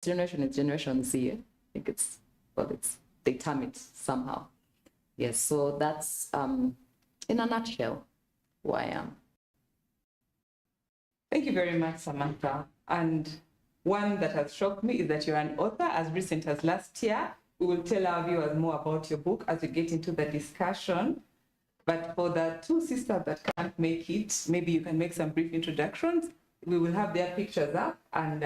generation is Generation Z. I think they term it somehow. Yes, so that's in a nutshell who I am. Thank you very much, Samantha. And one that has shocked me is that you're an author as recent as last year. We will tell our viewers more about your book as we get into the discussion. But for the two sisters that can't make it, maybe you can make some brief introductions. We will have their pictures up, and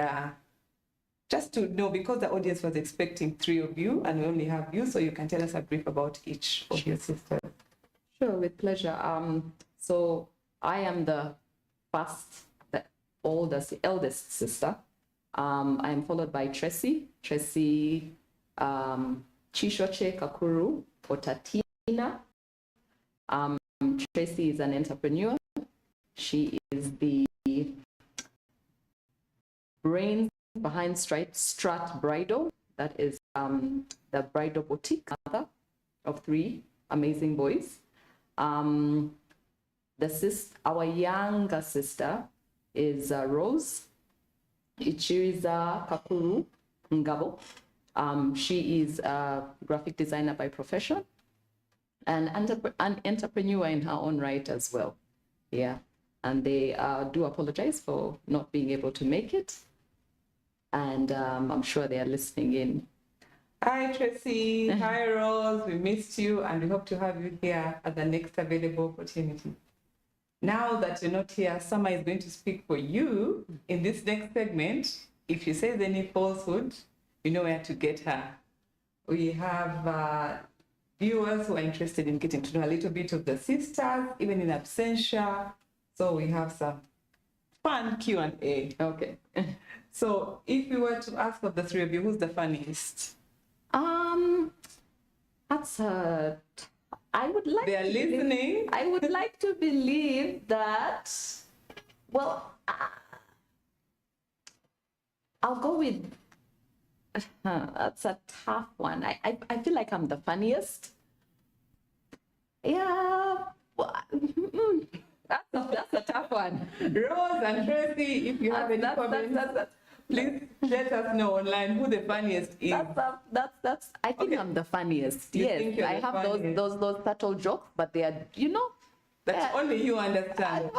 just to know, because the audience was expecting 3 of you and we only have you, so you can tell us a brief about each of your sisters. Sure, with pleasure. So I am the eldest sister. I am followed by Tracy Chishoche Kakuru Otatina. Tracy is an entrepreneur. She is the brains behind Strat Bridal. That is the bridal boutique, mother of 3 amazing boys. Our younger sister is Rose Ichiriza Kakuru Ngabo. She is a graphic designer by profession and an entrepreneur in her own right as well. Yeah, and they do apologize for not being able to make it. And I'm sure they are listening in. Hi, Tracy. Hi, Rose. We missed you, and we hope to have you here at the next available opportunity. Now that you're not here, Summer is going to speak for you in this next segment. If she says any falsehood, you know where to get her. We have viewers who are interested in getting to know a little bit of the sisters, even in absentia. So we have some fun Q&A. Okay. So if we were to ask of the 3 of you, who's the funniest? That's I would like. They are listening. I would like to believe that. Well, I'll go with. That's a tough one. I feel like I'm the funniest. Yeah. Well, that's a tough one. Rose and Tracy, if you have any comments, please let us know online who the funniest is. I think I'm the funniest. Yes, I have those subtle jokes, but they are, that only you understand.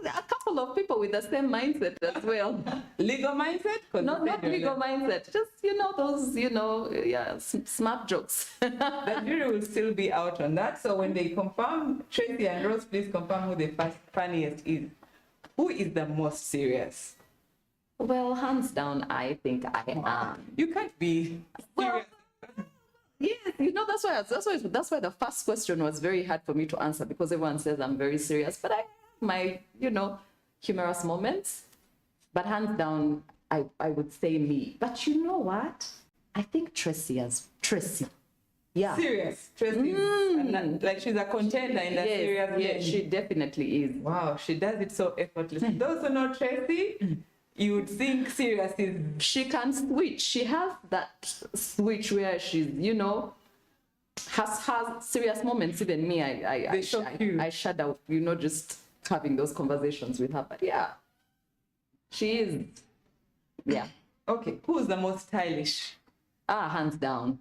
A couple of people with the same mindset as well. Legal mindset? Not legal mindset. Just, those, smart jokes. The jury will still be out on that. So when they confirm, Tracy and Rose, please confirm who the funniest is. Who is the most serious? Well, hands down, I think I am. You can't be serious. Yes, that's why the first question was very hard for me to answer, because everyone says I'm very serious, but I have my, humorous moments. But hands down, I would say me. But you know what? I think Tracy. Yeah. Serious. Tracy. Like she's a contender in that serious game. Yeah, she definitely is. Wow, she does it so effortlessly. Those who know Tracy, you would think serious is... She can switch. She has that switch where she's, has serious moments. Even me, I shudder, just having those conversations with her. But yeah, she is. Yeah. Okay, who's the most stylish? Hands down.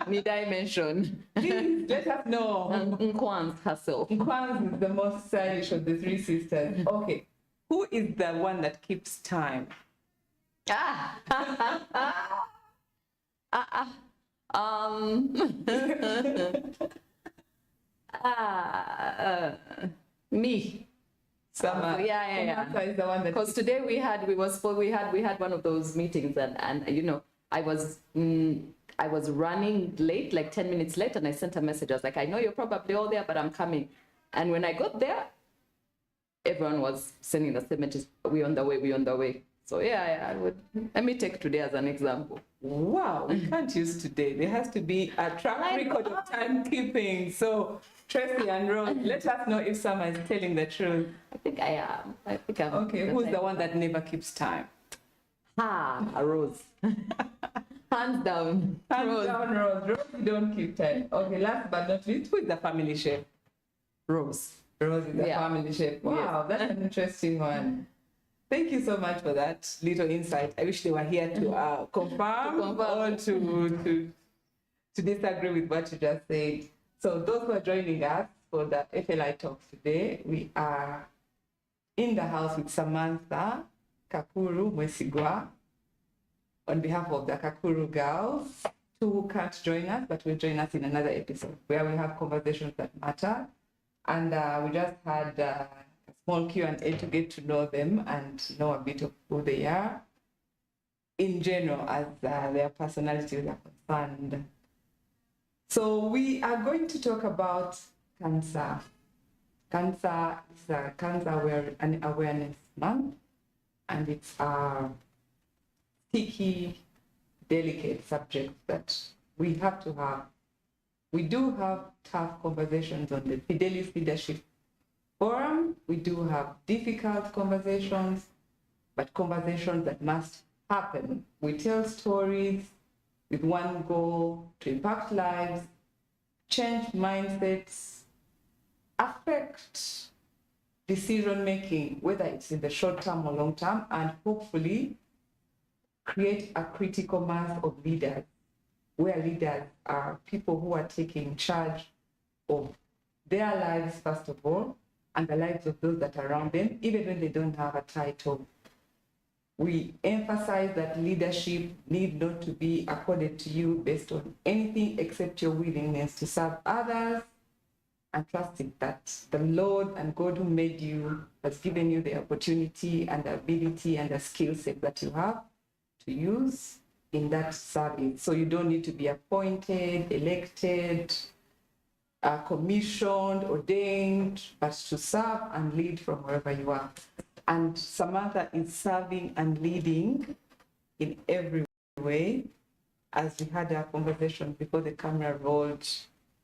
Need I mention? Please let us know. Nkwan's herself. Nkwan's is the most stylish of the 3 sisters. Okay. Who is the one that keeps time? Me. Summer. Yeah. Summer is the one that. Because today we had one of those meetings, and I was running late, like 10 minutes late, and I sent a message. I was like, I know you're probably all there, but I'm coming. And when I got there, everyone was sending the same message, we're on the way. So yeah, let me take today as an example. Wow, we can't use today. There has to be a track record of timekeeping. So Tracy and Rose, let us know if Summer is telling the truth. I think I am. Okay, who's the one that never keeps time? Rose. Hands down. Hands down, Rose. Rose, you don't keep time. Okay, last but not least, who is the family chef? Rose. Rose is the family chef. Wow, yes. That's an interesting one. Thank you so much for that little insight. I wish they were here to confirm or to disagree with what you just said. So those who are joining us for the FLI talk today, we are in the house with Samantha Kakuru Mwesigwa on behalf of the Kakuru girls, who can't join us, but will join us in another episode where we have conversations that matter. And we just had a small Q&A to get to know them and know a bit of who they are in general as their personalities are concerned. So we are going to talk about cancer. Cancer is a Cancer Awareness Month, and it's a sticky, delicate subject that we have to have. We do have tough conversations on the Fidelis Leadership Forum. We do have difficult conversations, but conversations that must happen. We tell stories with one goal: to impact lives, change mindsets, affect decision-making, whether it's in the short term or long term, and hopefully create a critical mass of leaders, where leaders are people who are taking charge of their lives, first of all, and the lives of those that are around them, even when they don't have a title. We emphasize that leadership need not to be accorded to you based on anything except your willingness to serve others, and trusting that the Lord and God who made you has given you the opportunity and the ability and the skill set that you have to use in that service. So you don't need to be appointed, elected, commissioned, ordained, but to serve and lead from wherever you are. And Samantha is serving and leading in every way. As we had our conversation before the camera rolled,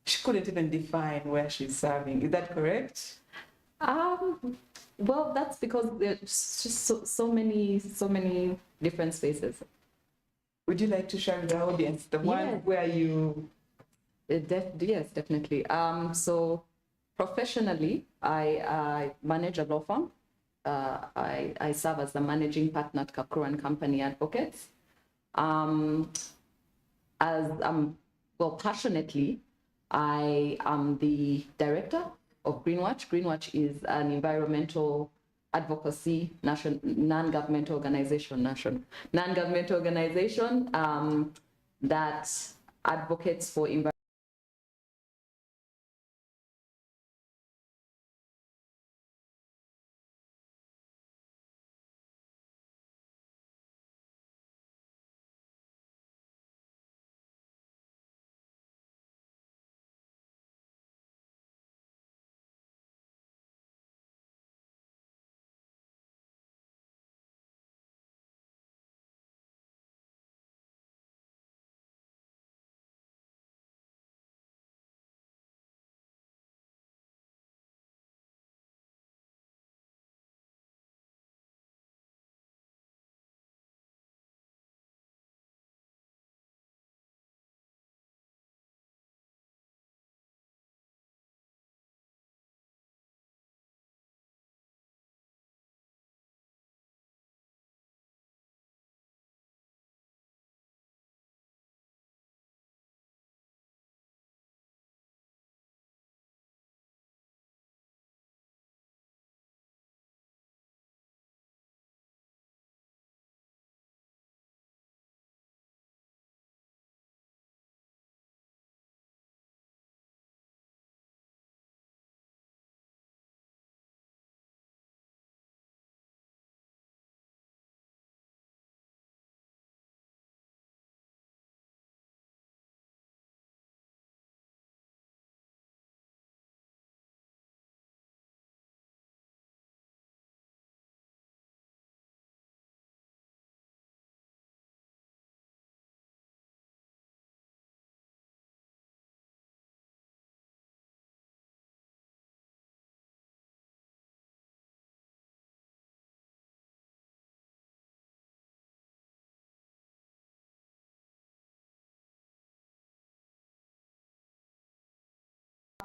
she couldn't even define where she's serving. Is that correct? Well, that's because there's just so many different spaces. Would you like to share with the audience the one where you... Yes, definitely. So professionally, I manage a law firm. I serve as the managing partner at Kakuru & Company Advocates. Passionately, I am the director of Greenwatch. Greenwatch is an environmental advocacy non-governmental organization that advocates for environmental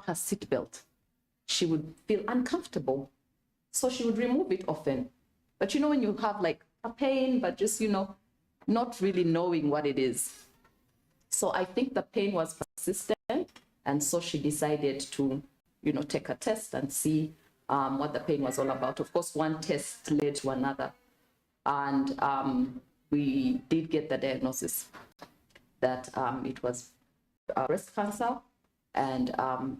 her seatbelt. She would feel uncomfortable, so she would remove it often. But you know, when you have like a pain, but just, you know, not really knowing what it is. So I think the pain was persistent. And so she decided to, you know, take a test and see what the pain was all about. Of course, one test led to another. And we did get the diagnosis that it was breast cancer. And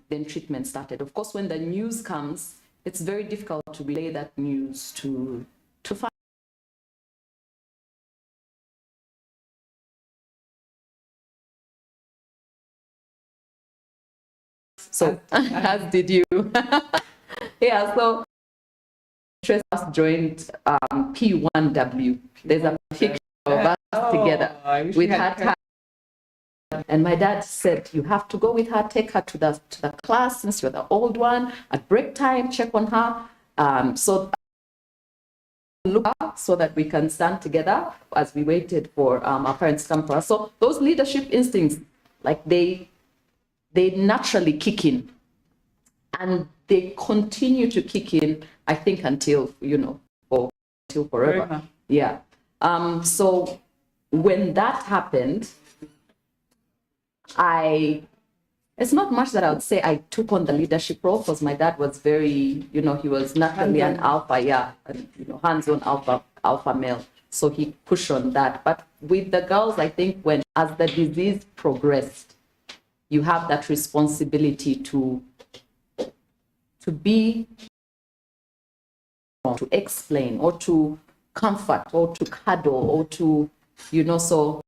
then treatment started. Of course, when the news comes, it's very difficult to relay that news to find. So, as did you. Yeah, so Trace joined P1W. There's a picture of us together with her time. And my dad said, you have to go with her, take her to the class since you're the old one. At break time, check on her. So look up so that we can stand together as we waited for our parents to come for us. So those leadership instincts, like they naturally kick in, and they continue to kick in, I think, until, you know, or until forever. Yeah. So when that happened, it's not much that I would say I took on the leadership role, because my dad was very, you know, he was naturally an alpha, you know, hands-on alpha male. So he pushed on that. But with the girls, I think as the disease progressed, you have that responsibility to be, to explain, or to comfort, or to cuddle, or to, you know, so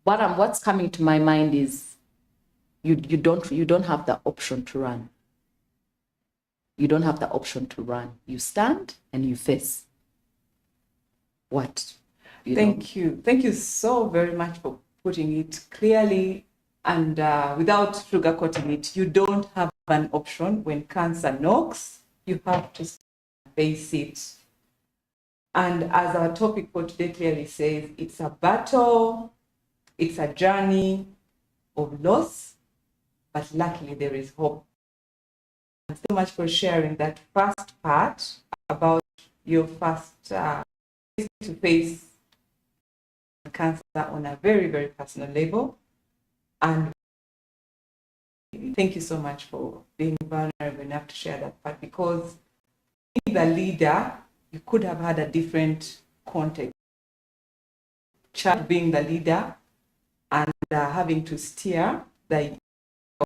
what's coming to my mind is you don't have the option to run. You don't have the option to run. You stand and you face what you Thank you so very much for putting it clearly and without sugarcoating it. You don't have an option. When cancer knocks, you have to face it. And as our topic for today clearly says, it's a battle, it's a journey of loss, but luckily there is hope. Thanks so much for sharing that first part about your first face-to-face cancer on a very, very personal level. And thank you so much for being vulnerable enough to share that part, because being the leader, you could have had a different context. Child being the leader and having to steer the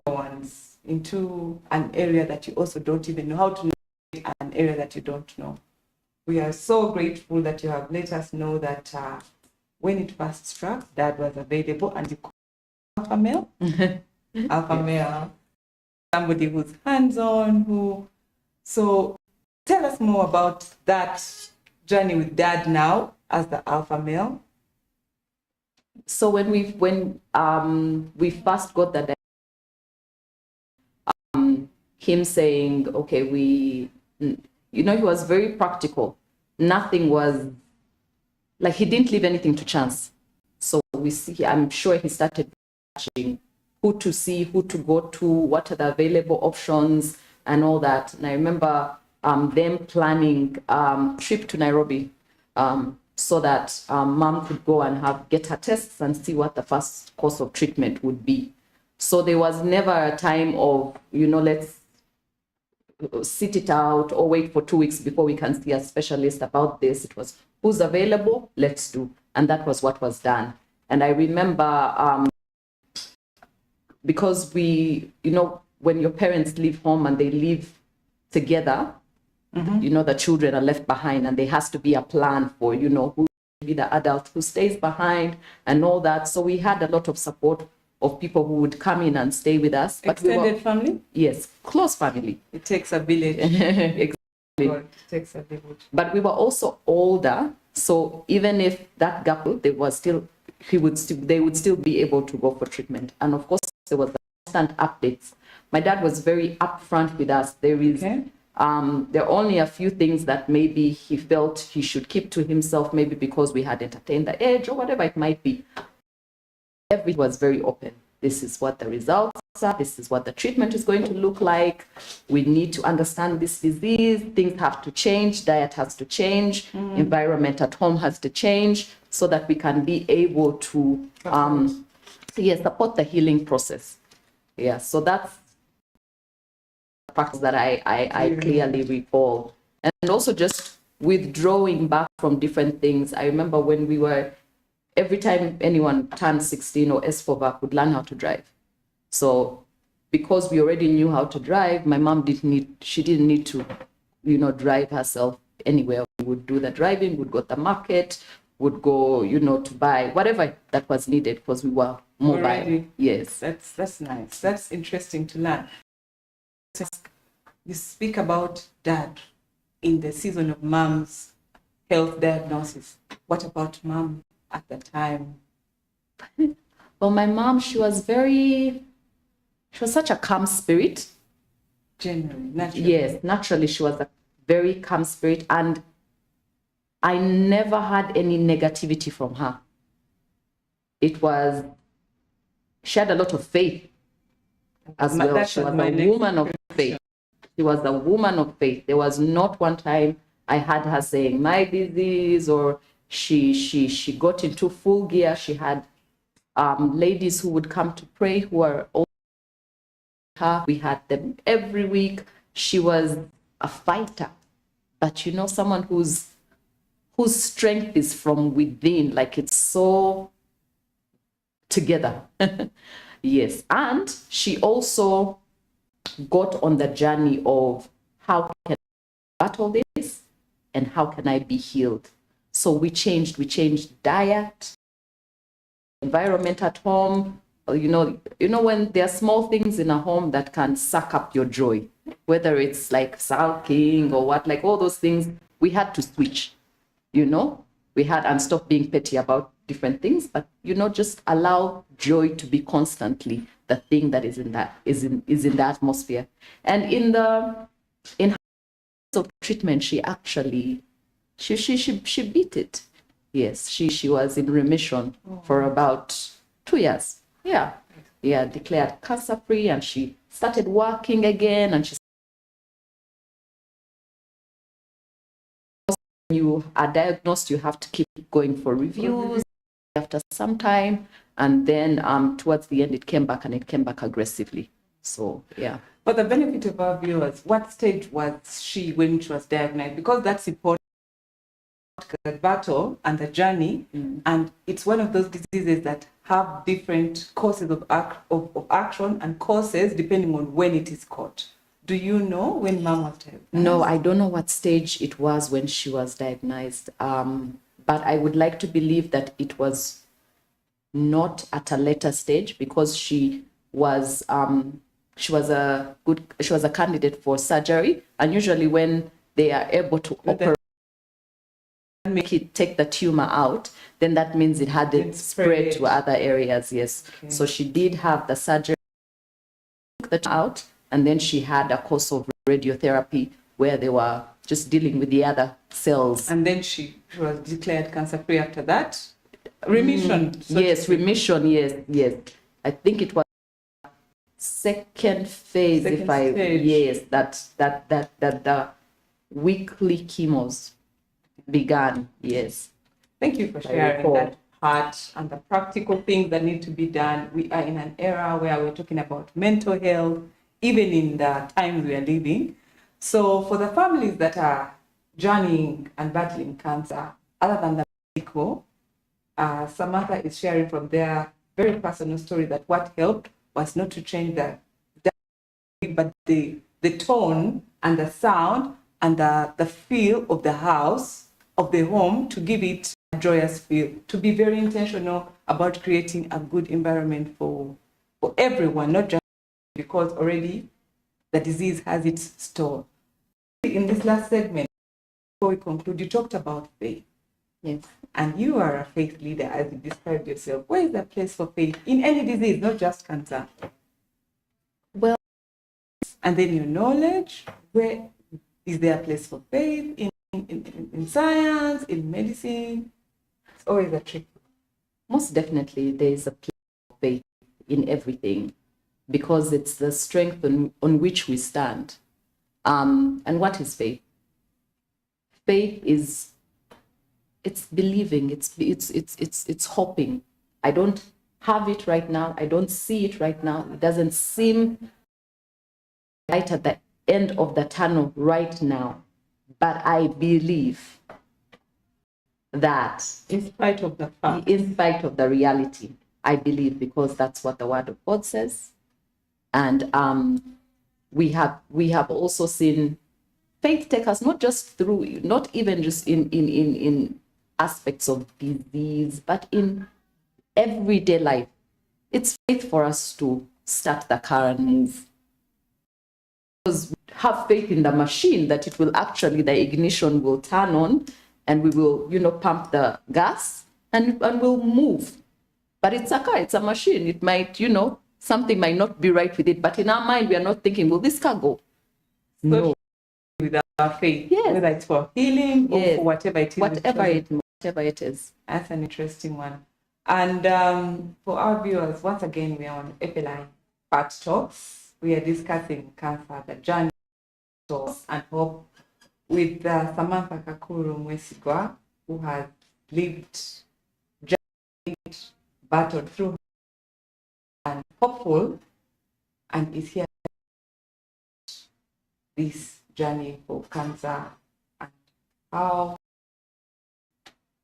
ones into an area that you also don't even know how to navigate, an area that you don't know. We are so grateful that you have let us know that when it first struck, Dad was available, and you alpha male, alpha male, somebody who's hands-on, so tell us more about that journey with Dad now as the alpha male. So when we first got the him saying, okay, you know, he was very practical. Nothing was like, he didn't leave anything to chance. So I'm sure he started watching who to see, who to go to, what are the available options and all that. And I remember them planning trip to Nairobi so that mom could go and get her tests and see what the first course of treatment would be. So there was never a time of, you know, let's sit it out or wait for 2 weeks before we can see a specialist about this. It was who's available, let's do. And that was what was done. And I remember because you know, when your parents leave home and they live together, you know, the children are left behind, and there has to be a plan for, you know, who will be the adult who stays behind and all that. So we had a lot of support of people who would come in and stay with us. But Extended family? Yes, close family. It takes a village. Exactly. It takes a village. But we were also older, so even if that gap, they would still be able to go for treatment. And of course, there was the constant updates. My dad was very upfront with us. There are only a few things that maybe he felt he should keep to himself, maybe because we had entertained the age or whatever it might be. Everything was very open. This is what the results this is what the treatment is going to look like. We need to understand this disease. Things have to change. Diet has to change. Environment at home has to change so that we can be able to support the healing process. Yeah, so that's the practice that I clearly recall. And also just withdrawing back from different things. I remember when we were, every time anyone turned 16 or S4 would learn how to drive. So because we already knew how to drive, my mom didn't need to, drive herself anywhere. We would do the driving, would go to the market, would go, to buy whatever that was needed because we were mobile. Already. Yes. That's nice. That's interesting to learn. You speak about dad in the season of mom's health diagnosis. What about mom at the time? Well, my mom, she was such a calm spirit. Generally, naturally. Yes, naturally, she was a very calm spirit, and I never had any negativity from her. She had a lot of faith as well. She was a woman of faith. She was a woman of faith. There was not one time I had her saying my disease, or she got into full gear. She had ladies who would come to pray who are older than her. We had them every week. She was a fighter, but someone whose strength is from within, like it's so together. Yes, and she also got on the journey of how can I battle this and how can I be healed. So we changed diet, environment at home. When there are small things in a home that can suck up your joy, whether it's like sulking or what, like all those things, we had to switch. We had and stop being petty about different things, but just allow joy to be constantly the thing that is in the atmosphere. And in her treatment, she actually she beat it. Yes, she was in remission for about 2 years. Yeah, declared cancer free, and she started working again. And when you are diagnosed, you have to keep going for reviews after some time, and then towards the end it came back, and it came back aggressively. So yeah. For the benefit of our viewers, what stage was she when she was diagnosed? Because that's important, the battle and the journey, and it's one of those diseases that have different courses of action and causes depending on when it is caught. Do you know when mom was diagnosed? No, I don't know what stage it was when she was diagnosed, but I would like to believe that it was not at a later stage, because she was a candidate for surgery, and usually when they are able to operate, take the tumor out, then that means it hadn't spread to other areas. Yes. Okay. So she did have the surgery, took the tumor out, and then she had a course of radiotherapy where they were just dealing with the other cells. And then she was declared cancer free after that. Remission. Yes, remission. Yes. I think it was second phase. Yes, that the weekly chemos began. Yes. Thank you for sharing that part and the practical things that need to be done. We are in an era where we're talking about mental health, even in the times we are living. So for the families that are journeying and battling cancer, other than the medical, Samantha is sharing from their very personal story that what helped was not to change but the tone and the sound and the feel of the house, of the home, to give it a joyous feel, to be very intentional about creating a good environment for everyone, not just because already the disease has its store. In this last segment, before we conclude, you talked about faith. Yes. And you are a faith leader, as you described yourself. Where is the place for faith in any disease, not just cancer? Well, and then your knowledge, where is there a place for faith in science, in medicine? It's always a trick. Most definitely, there is a place for faith in everything. because it's the strength on which we stand. And what is faith? Faith is, it's believing, it's hoping. I don't have it right now. I don't see it right now. It doesn't seem light at the end of the tunnel right now. But I believe that In spite of the fact. in spite of the reality, I believe, because that's what the word of God says. And we have also seen faith take us not just through, not even just in aspects of disease, but in everyday life. It's faith for us to start the car and move. Because we have faith in the machine that it will actually, the ignition will turn on and we will, pump the gas and we'll move. But it's a car, it's a machine. It might, something might not be right with it. But in our mind, we are not thinking, will this car go? No. With our faith, Yes. whether it's for healing or Yes. for whatever it is. Whatever it is. That's an interesting one. And for our viewers, once again, we are on Epili Part Talks. We are discussing cancer, the journey, and hope with Samantha Kakuru Mwesigwa, who has lived, journeyed, battled through, and hopeful, and is here this journey for cancer and how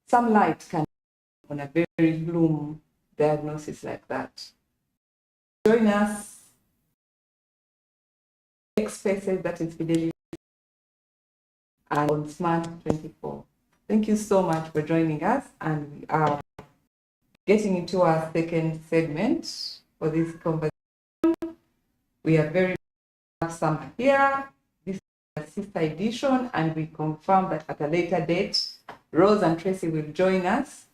some light can on a very gloom diagnosis like that. Join us. X Spaces, that is Fidelis, and on Smart 24. Thank you so much for joining us, and we are getting into our second segment for this conversation. We are very some here. This is a sister edition, and we confirm that at a later date, Rose and Tracy will join us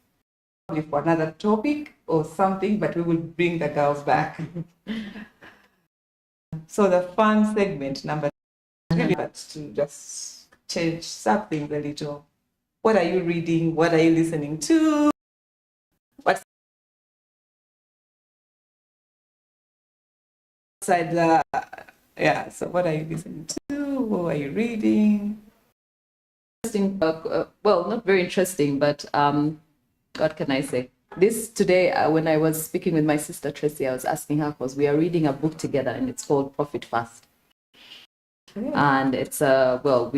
probably for another topic or something, but we will bring the girls back. So the fun segment number 3, but to just change something a little. What are you reading? What are you listening to? What's outside the, yeah, so what are you listening to? Who are you reading? Interesting, well, not very interesting, but what can I say? This today, when I was speaking with my sister Tracy, I was asking her because we are reading a book together and it's called Profit Fast. Yeah. And it's, well,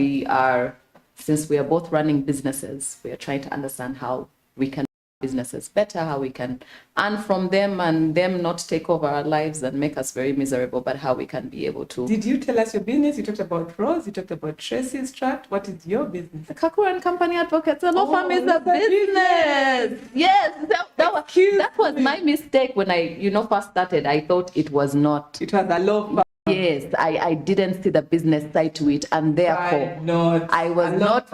since we are both running businesses, we are trying to understand how we can businesses better, how we can earn from them and them not take over our lives and make us very miserable, but how we can be able to. Did you tell us your business? You talked about Rose, you talked about Tracy's tract. What is your business? The Kakura and Company Advocates. The law firm is a business. Yes, that was my mistake when I, first started. I thought it was not. It was a law firm. Yes, I didn't see the business side to it, and therefore I was not.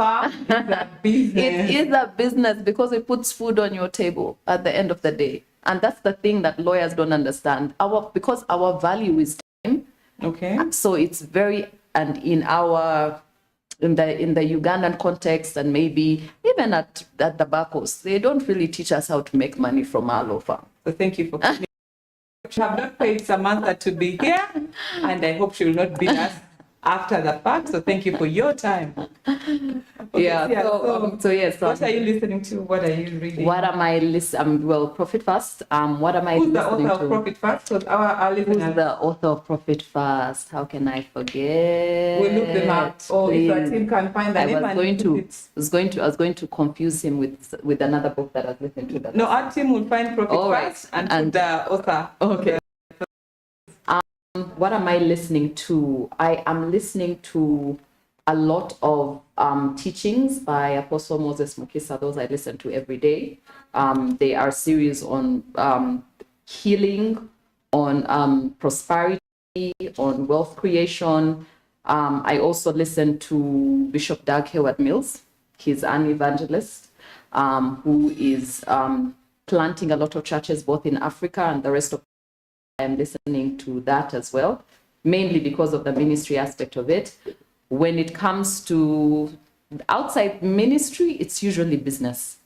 It is a business because it puts food on your table at the end of the day, and that's the thing that lawyers don't understand. Because our value is time. Okay. So it's very, and in the Ugandan context, and maybe even at the back coast, they don't really teach us how to make money from our law firm. So thank you for coming. We have not paid Samantha to be here, and I hope she will not beat us after the fact. So thank you for your time. Okay, yeah. So yes. What are you listening to? What are you reading? What am I listening? Well, Profit Fast. What am I Who's listening to? Who's the author of Profit Fast? Because our listeners. Who's the author of Profit Fast? How can I forget? We'll look them up. Or if our team can find the name. I was going to confuse him with another book that I was listening to. No, our team will find Profit Fast and put the author. Okay. What am I listening to? I am listening to a lot of teachings by Apostle Moses Mukisa. Those I listen to every day. They are series on healing, on prosperity, on wealth creation. I also listen to Bishop Doug Hayward Mills. He's an evangelist who is planting a lot of churches both in Africa and the rest of. I'm listening to that as well, mainly because of the ministry aspect of it. When it comes to outside ministry, it's usually business.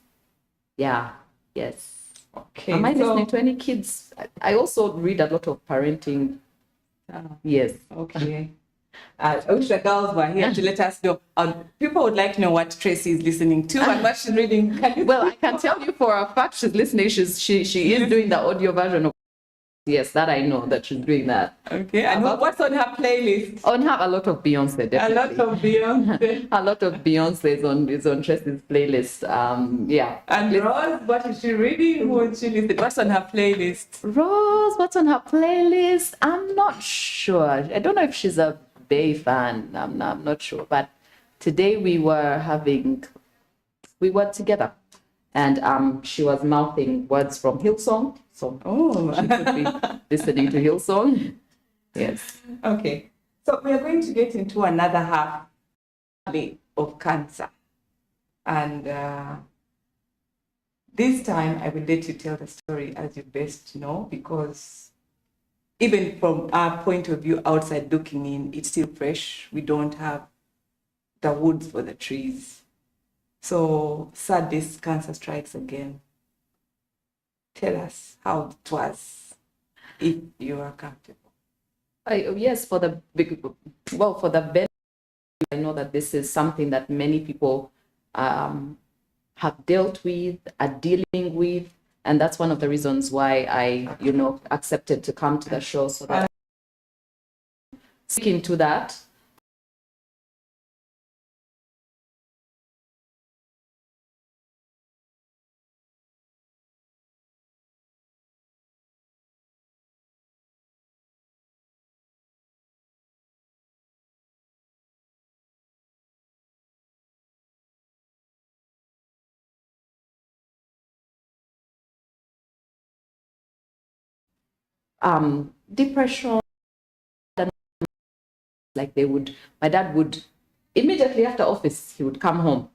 Yeah, yes. Okay. Am I so- listening to any kids? I also read a lot of parenting. Ah, Yes. okay. I wish the girls were here to let us know. People would like to know what Tracy is listening to and what she's reading. Well, I can tell you for a fact she's listening. She is doing the audio version of. Yes, that I know that she's doing that. Okay. And what's on her playlist? On have a lot of Beyonce, definitely. A lot of Beyonce. A lot of Beyonce is on Tracy's playlist. Yeah. And Rose, what is she reading? What's she listening? What's on her playlist? Rose, what's on her playlist? I'm not sure. I don't know if she's a Bay fan. I'm not sure. But today we were together, and she was mouthing words from Hillsong. So she could be listening to Hillsong. Yes. Okay. So we are going to get into another half of cancer. And this time I will let you tell the story as you best know, because even from our point of view outside looking in, it's still fresh. We don't have the woods for the trees. So sad this cancer strikes again. Tell us how it was, if you are comfortable. Yes, for the benefit, I know that this is something that many people have dealt with, are dealing with, and that's one of the reasons why I, accepted to come to the show, so that speaking to that. Depression, like my dad would, immediately after office, he would come home.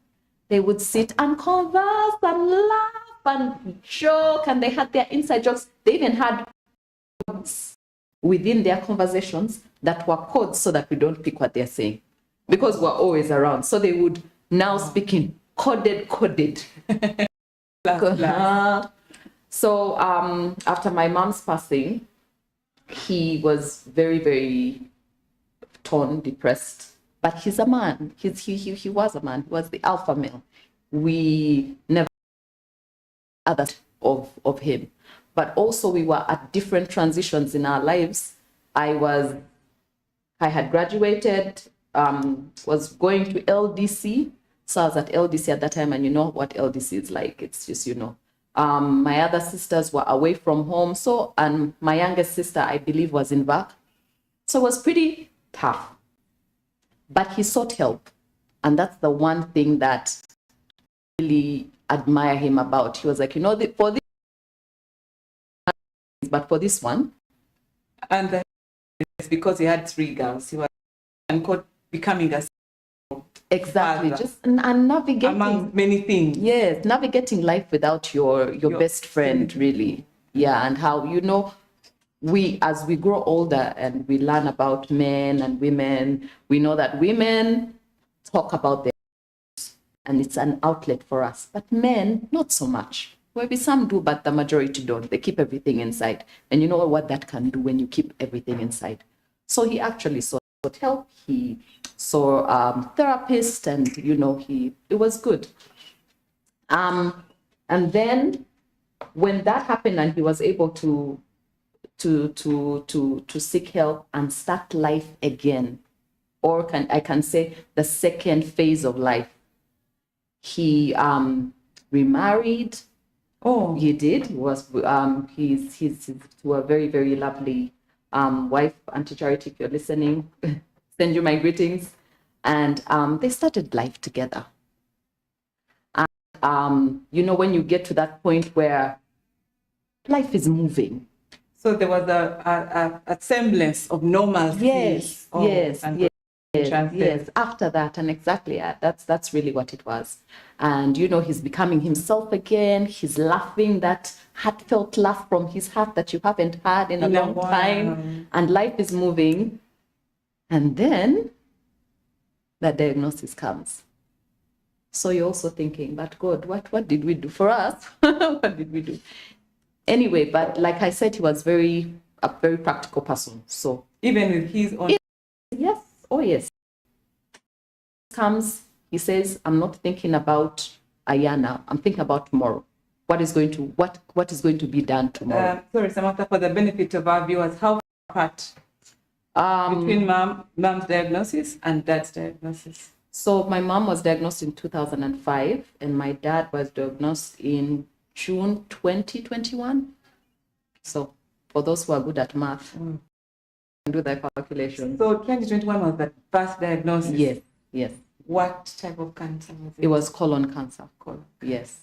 They would sit and converse and laugh and joke, and they had their inside jokes. They even had codes within their conversations that were codes so that we don't pick what they're saying, because we're always around. So they would now speak in coded. So after my mom's passing, he was very, very torn, depressed. But he's a man. He was a man. He was the alpha male. We never others of him. But also we were at different transitions in our lives. I had graduated, was going to LDC. So I was at LDC at that time, and you know what LDC is like. It's just, my other sisters were away from home. So, and my youngest sister, I believe, was in VAC. So it was pretty tough. But he sought help. And that's the one thing that I really admire him about. He was like, for this, but for this one. And it's because he had 3 girls. He was becoming a exactly father. Just and navigating among many things. Yes, navigating life without your best friend, really. Yeah, and how as we grow older and we learn about men and women, we know that women talk about their and it's an outlet for us, but men not so much. Maybe some do, but the majority don't. They keep everything inside, and you know what that can do when you keep everything inside. So he actually sought help. He saw therapist, and it was good. And then when that happened, and he was able to seek help and start life again, or I can say the second phase of life. He remarried. Oh, He did. He was he's to a very, very lovely wife, Auntie Charity, if you're listening, send you my greetings. And they started life together. And when you get to that point where life is moving. so there was a semblance of normalcy. Yes, yes. Yes, After that, and exactly, that's really what it was. And he's becoming himself again. He's laughing, that heartfelt laugh from his heart that you haven't had in a long time. And life is moving. And then the diagnosis comes. So you're also thinking, but God, what did we do for us? What did we do? Anyway, but like I said, he was a very practical person. So Even with his own. yes, oh yes. Comes, he says, I'm not thinking about Ayana. I'm thinking about tomorrow. What is going to be done tomorrow? Sorry, Samantha, for the benefit of our viewers, how far apart between mom's diagnosis and dad's diagnosis? So my mom was diagnosed in 2005, and my dad was diagnosed in June 2021. So for those who are good at math, do the calculation. So 2021 was the first diagnosis? Yes, yes. What type of cancer was it? It was colon cancer. Colon. Yes.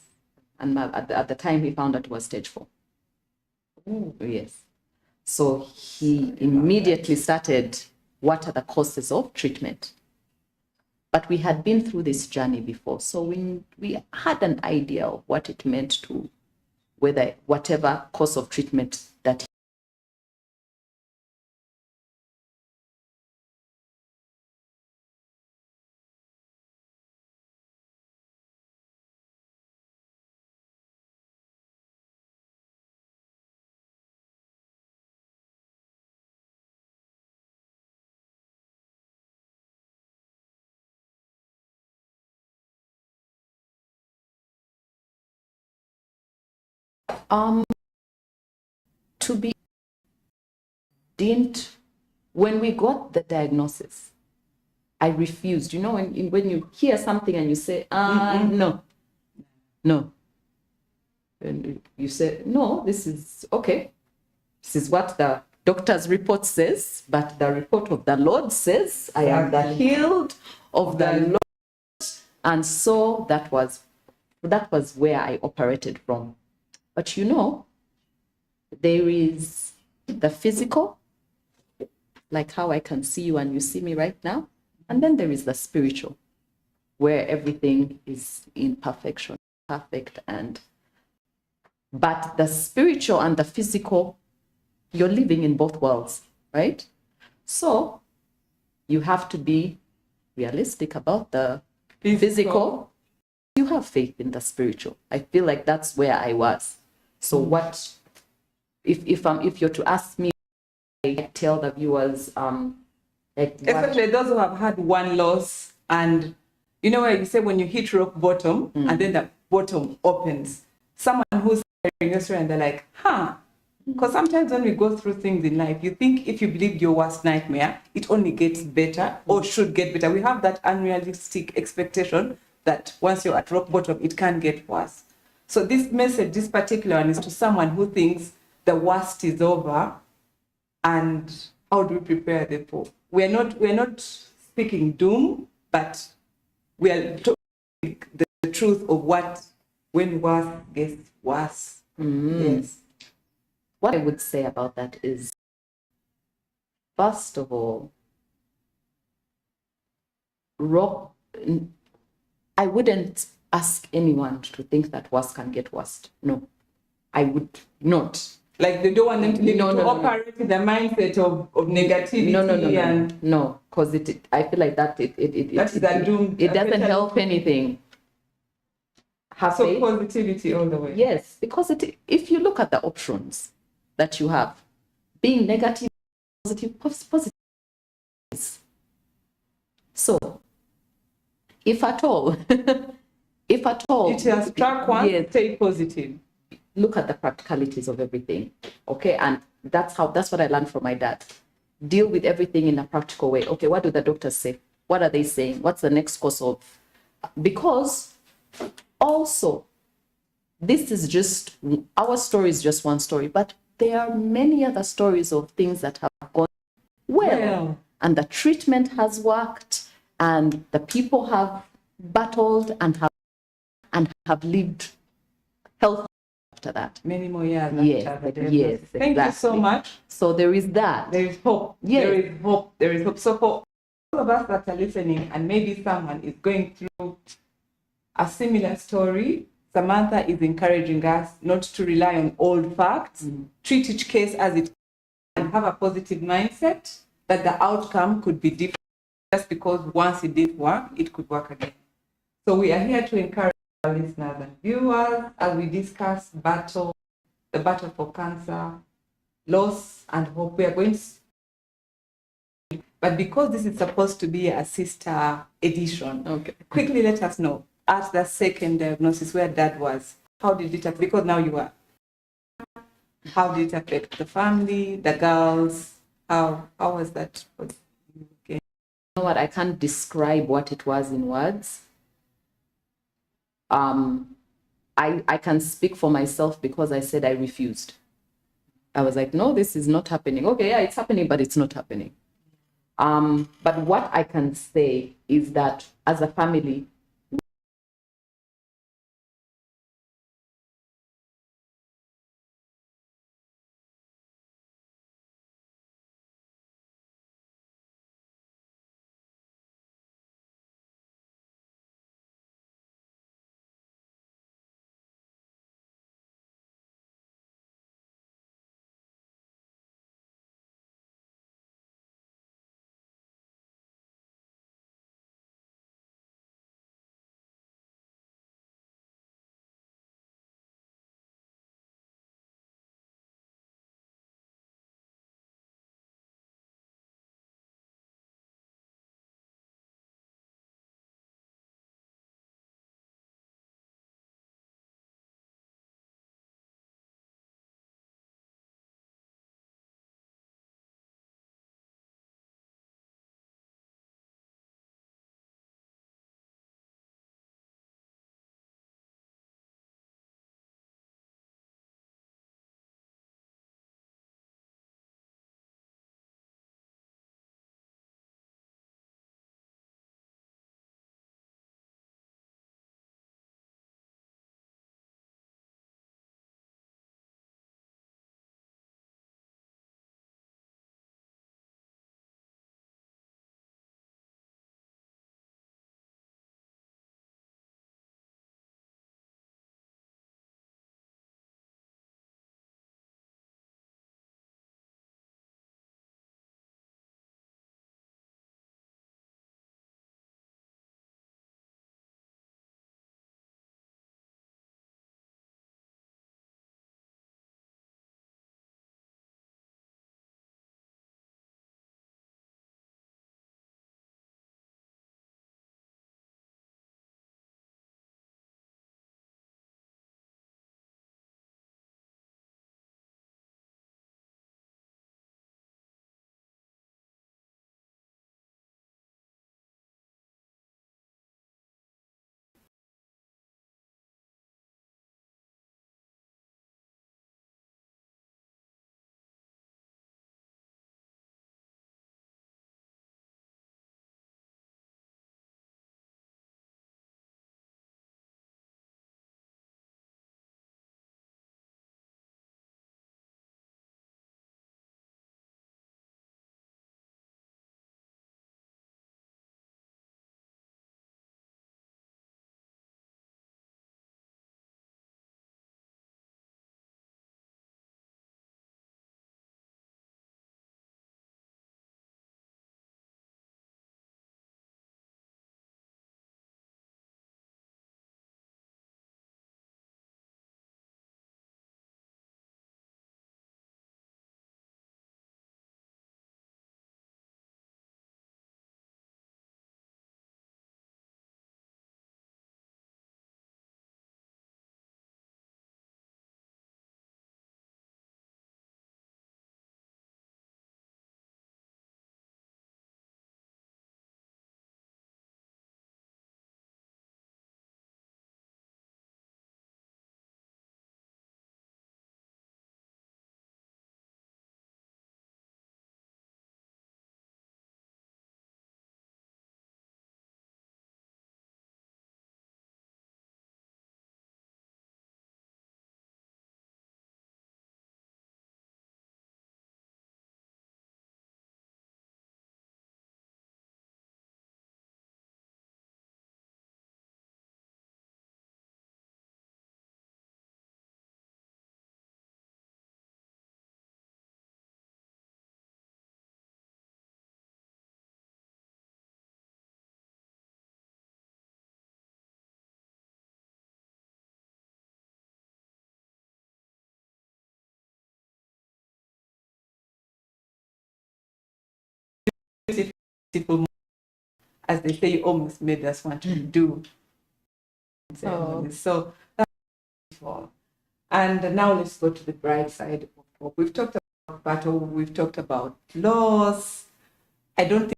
And at the time, he found out it was stage 4. Ooh. Yes. So he immediately started, what are the causes of treatment? But we had been through this journey before, so we had an idea of what it meant to, whether whatever course of treatment that to be didn't when we got the diagnosis, I refused. You know, when you hear something and you say, no, and you say, no, this is okay. This is what the doctor's report says, but the report of the Lord says, I am the healed of the Lord. And so that was where I operated from. But you know, there is the physical, like how I can see you and you see me right now. And then there is the spiritual, where everything is in perfection, perfect. But the spiritual and the physical, you're living in both worlds, right? So you have to be realistic about the physical. You have faith in the spiritual. I feel like that's where I was. So what, if you're to ask me, I tell the viewers, especially those who have had one loss, and you know where you say when you hit rock bottom and then the bottom opens. Someone who's hearing your story and they're like, because sometimes when we go through things in life, you think if you believed your worst nightmare, it only gets better or should get better. We have that unrealistic expectation that once you're at rock bottom, it can get worse. So this message, this particular one, is to someone who thinks the worst is over, and how do we prepare the poor? We're not speaking doom, but we are talking the truth of what when worse gets worse. Yes. What I would say about that is, first of all, I wouldn't ask anyone to think that worse can get worse. No, I would not. Like they don't want them to operate in the mindset of negativity. No, because I feel like that that's the doom. It doesn't help anything. Have so faith. Positivity all the way. Yes, because if you look at the options that you have, being negative, positive. So, if at all, it has struck one, yes, stay positive. Look at the practicalities of everything, okay? And that's what I learned from my dad. Deal with everything in a practical way. Okay, what do the doctors say? What are they saying? What's the next course of? Because also, this is just, our story is just one story, but there are many other stories of things that have gone well. And the treatment has worked, and the people have battled and have lived healthy after that. Many more years. Yes, yes. Thank you so much. So there is that. There is hope. Yes. There is hope. There is hope. So for all of us that are listening, and maybe someone is going through a similar story, Samantha is encouraging us not to rely on old facts, treat each case as it is, and have a positive mindset that the outcome could be different just because once it did work, it could work again. So we are here to encourage our listeners and viewers as we discuss battle the battle for cancer, loss and hope. We are going to, but because this is supposed to be a sister edition, Okay. quickly let us know, at the second diagnosis where dad was, how did it affect, because now you are, how did it affect the family, the girls? How was that? Okay. You know what? I can't describe what it was in words. I can speak for myself because I said I refused. I was like, no, this is not happening. Okay, yeah, it's happening, but it's not happening. But what I can say is that as a family, simple, as they say, you almost made us want to do ceremonies. So that's beautiful. And now let's go to the bride side of hope. We've talked about battle, we've talked about loss. I don't think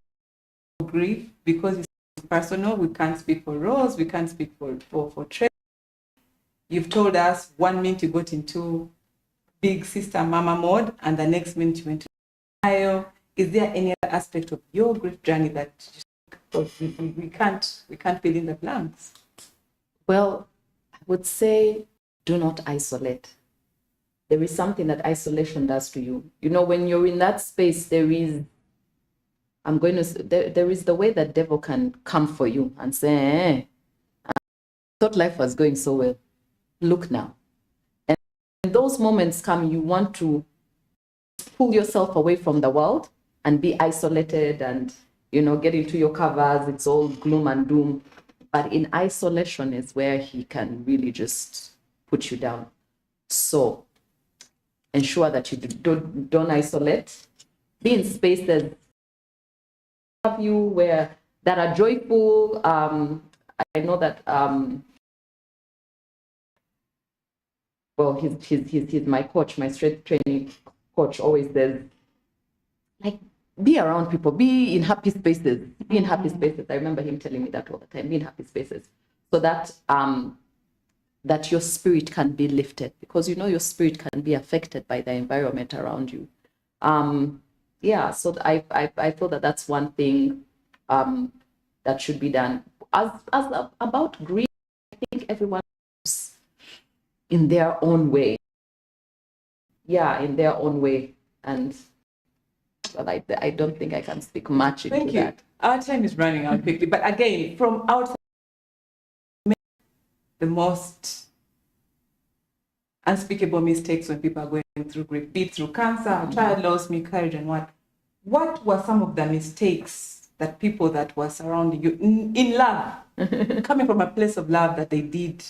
grief, because it's personal. We can't speak for Rose, we can't speak for Trey. You've told us 1 minute you got into big sister mama mode, and the next minute you went to denial. Is there any other aspect of your grief journey that we can't fill in the blanks? Well, I would say do not isolate. There is something that isolation does to you. You know, when you're in that space, there is the way that devil can come for you and say, I thought life was going so well. Look now. And when those moments come, you want to pull yourself away from the world and be isolated and, you know, get into your covers. It's all gloom and doom. But in isolation is where he can really just put you down. So ensure that you don't isolate. Be in spaces of you where that are joyful. I know that well, he's my coach, my strength training coach. Always says, like, be around people, be in happy spaces, be in happy spaces. I remember him telling me that all the time. Be in happy spaces, so that that your spirit can be lifted, because you know your spirit can be affected by the environment around you. Yeah, so I feel that that's one thing that should be done. About grief, I think everyone is in their own way. Yeah, in their own way. And well, I don't think I can speak much into Thank you. that. Our time is running out quickly. But again, from outside, the most unspeakable mistakes when people are going through grief, be it through cancer, child loss, miscarriage, and what were some of the mistakes that people that were surrounding you in love, coming from a place of love, that they did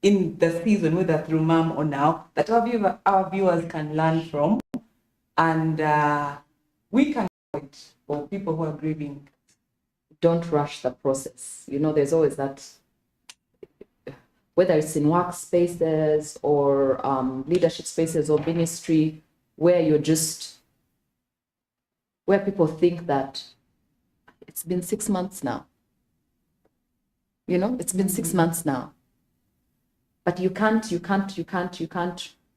in the season, whether through mom or now, that our viewers can learn from, and we can avoid for people who are grieving? Don't rush the process. You know, there's always that, whether it's in workspaces or leadership spaces or ministry, where where people think that it's been 6 months now. You know, it's been 6 months now. But you can't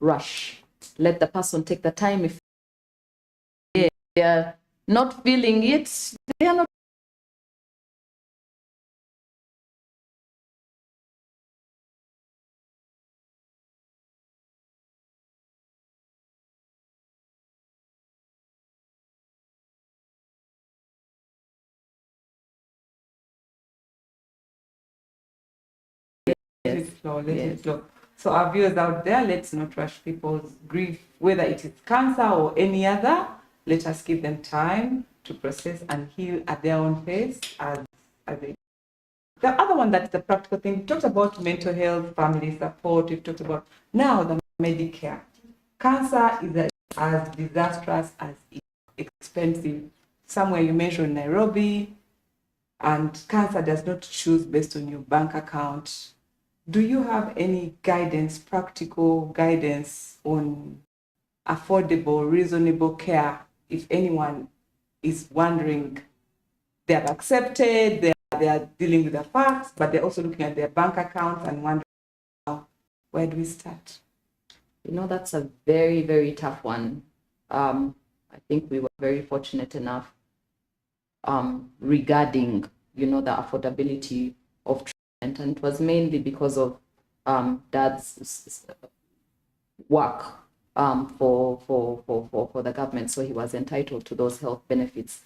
rush. Let the person take the time. If they're not feeling it, they are not. Let it flow. So our viewers out there, let's not rush people's grief, whether it is cancer or any other. Let us give them time to process and heal at their own pace as they. The other one, that's the practical thing. We talked about mental health, family support. We've talked about now the Medicare. Cancer is as disastrous as expensive. Somewhere you mentioned Nairobi, and cancer does not choose based on your bank account. Do you have any guidance, practical guidance on affordable, reasonable care? If anyone is wondering, they have accepted, they are dealing with the facts, but they're also looking at their bank account and wondering, where do we start? You know, that's a very, very tough one. I think we were very fortunate enough regarding, you know, the affordability of treatment, and it was mainly because of Dad's work for the government, so he was entitled to those health benefits.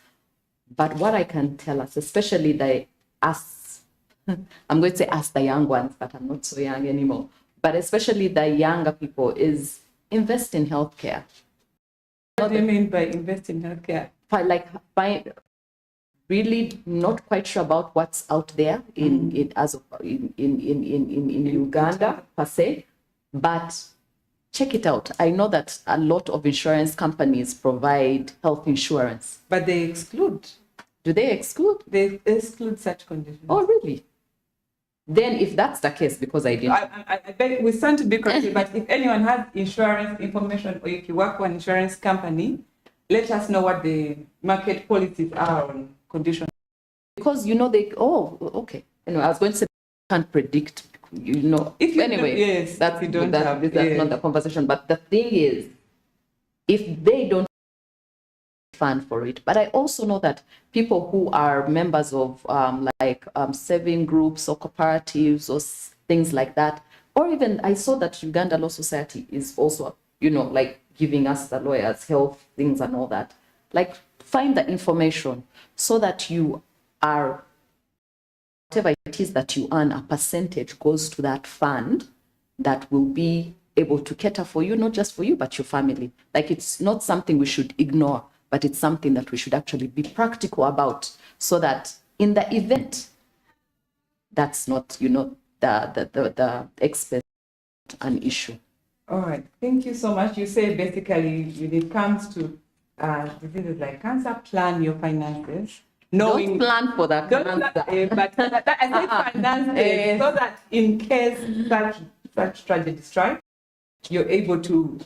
But what I can tell us, especially us, I'm going to say us, the young ones, but I'm not so young anymore, but especially the younger people, is invest in healthcare. What do you mean by invest in healthcare? Really not quite sure about what's out there in Uganda per se, but check it out. I know that a lot of insurance companies provide health insurance, but they exclude Do they exclude? They exclude such conditions. Oh, really? Then if that's the case, because I didn't. I beg, we stand to be corrected, but if anyone has insurance information or if you work for an insurance company, let us know what the market policies are on conditions. Because, okay. Anyway, I was going to say, can't predict, If you anyway, do, yes, that's, you don't that's not the conversation. But the thing is, if they don't fund for it, but I also know that people who are members of saving groups or cooperatives or things like that, or even I saw that Uganda Law Society is also, like giving us the lawyers health things and all that. Like, find the information so that you are, whatever it is that you earn, a percentage goes to that fund that will be able to cater for you, not just for you, but your family. Like, it's not something we should ignore, but it's something that we should actually be practical about, so that in the event that's not, the expense an issue. All right, thank you so much. You say basically when it comes to diseases like cancer, plan your finances. Don't plan for that cancer. But I said finances, so that in case such tragedy strikes, you're able to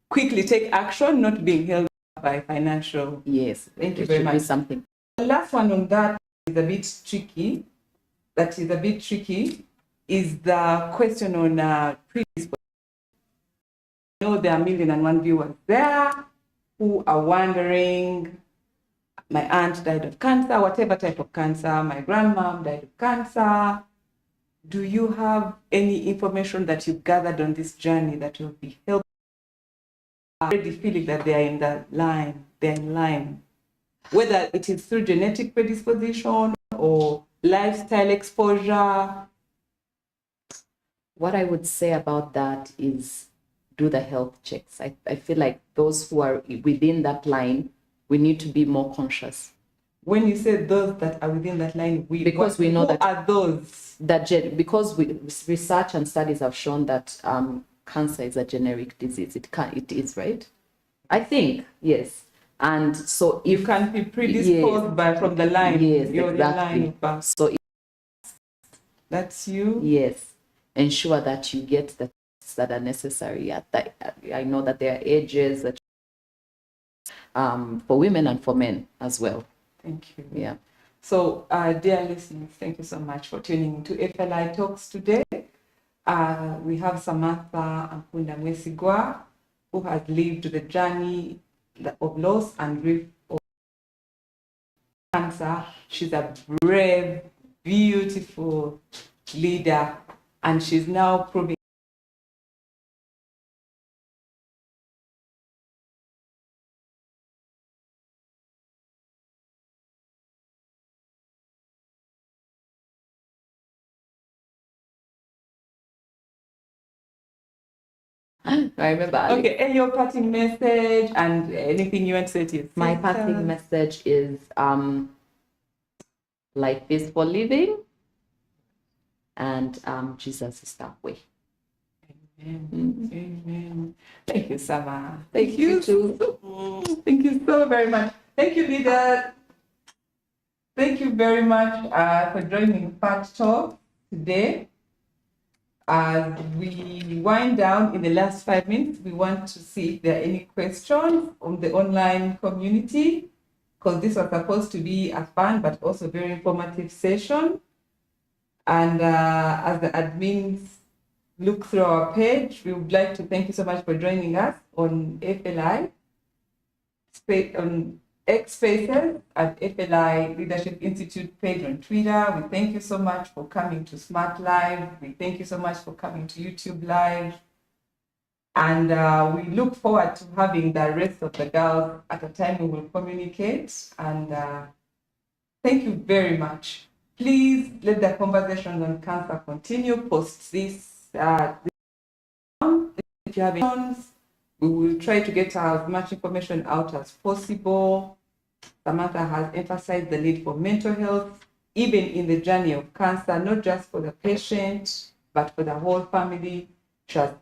quickly take action, not being held by financial. Yes, thank you very much. Something. The last one on that is a bit tricky. Is the question on predisposition. I know there are 1,000,001 viewers there who are wondering, my aunt died of cancer, whatever type of cancer, my grandmom died of cancer. Do you have any information that you've gathered on this journey that will be helpful? Already feeling that they are in line, whether it is through genetic predisposition or lifestyle exposure. What I would say about that is do the health checks. I feel like those who are within that line, we need to be more conscious. When you say those that are within that line, because we know that are those because research and studies have shown that cancer is a generic disease. It is, right? I think, yes. And so if you can be predisposed from the line, yes, you're exactly. The line. So that's you. Yes, ensure that you get the tests that are necessary. I know that there are ages that for women and for men as well. Thank you. Yeah. So, dear listeners, thank you so much for tuning into FLI Talks today. We have Samantha Ampunda Mwesigwa, who has lived the journey of loss and grief of cancer. She's a brave, beautiful leader, and she's now proving I remember. Okay, and your parting message and anything you want to say to your My parting message is life is for living, and Jesus is that way. Amen. Amen. Thank you, Sama. Thank you too. Thank you so very much. Thank you, leader. Thank you very much for joining Part Talk today. As we wind down in the last 5 minutes, we want to see if there are any questions on the online community, because this was supposed to be a fun but also very informative session. And as the admins look through our page, we would like to thank you so much for joining us on FLI, on X Spaces at FLI Leadership Institute page on Twitter. We thank you so much for coming to Smart Live. We thank you so much for coming to YouTube Live. And we look forward to having the rest of the girls at a time we will communicate. And thank you very much. Please let the conversation on cancer continue. Post this. If you have any, we will try to get as much information out as possible. Samantha has emphasized the need for mental health, even in the journey of cancer, not just for the patient, but for the whole family. She has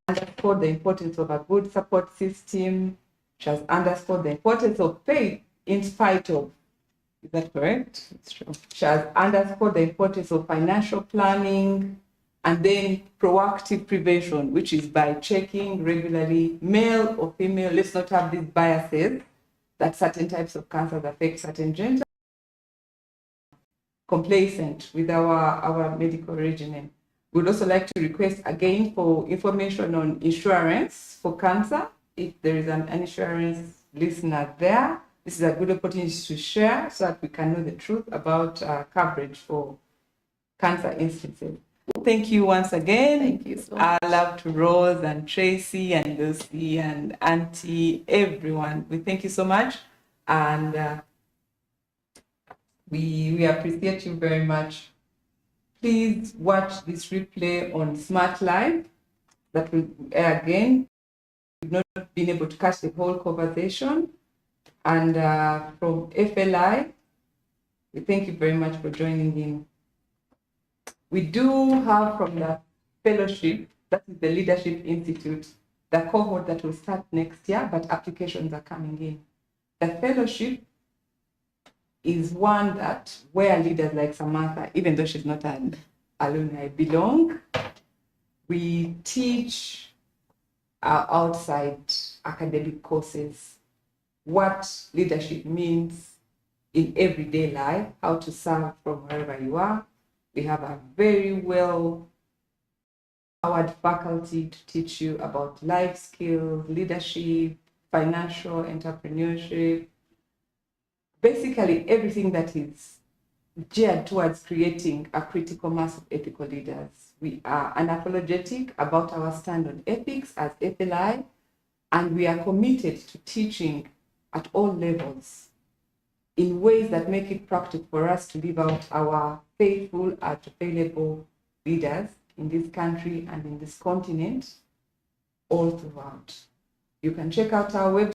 underscored the importance of a good support system. She has underscored the importance of faith in spite of Is that correct? It's true. She has underscored the importance of financial planning and then proactive prevention, which is by checking regularly, male or female. Let's not have these biases that certain types of cancers affect certain genders. Complacent with our medical regimen. We'd also like to request again for information on insurance for cancer. If there is an insurance listener there, this is a good opportunity to share so that we can know the truth about coverage for cancer instances. Thank you once again. Thank you so much. I love to Rose and Tracy and Lucy and Auntie, everyone. We thank you so much. And we appreciate you very much. Please watch this replay on Smart Live that will air again. We've not been able to catch the whole conversation. And from FLI, we thank you very much for joining in. We do have from the fellowship, that is the Leadership Institute, the cohort that will start next year, but applications are coming in. The fellowship is one that where leaders like Samantha, even though she's not an alumni, belong. We teach outside academic courses what leadership means in everyday life, how to serve from wherever you are. We have a very well empowered faculty to teach you about life skills, leadership, financial entrepreneurship, basically everything that is geared towards creating a critical mass of ethical leaders. We are unapologetic about our stand on ethics as FLI, and we are committed to teaching at all levels in ways that make it practical for us to live out our faithful and available leaders in this country and in this continent all throughout. You can check out our website.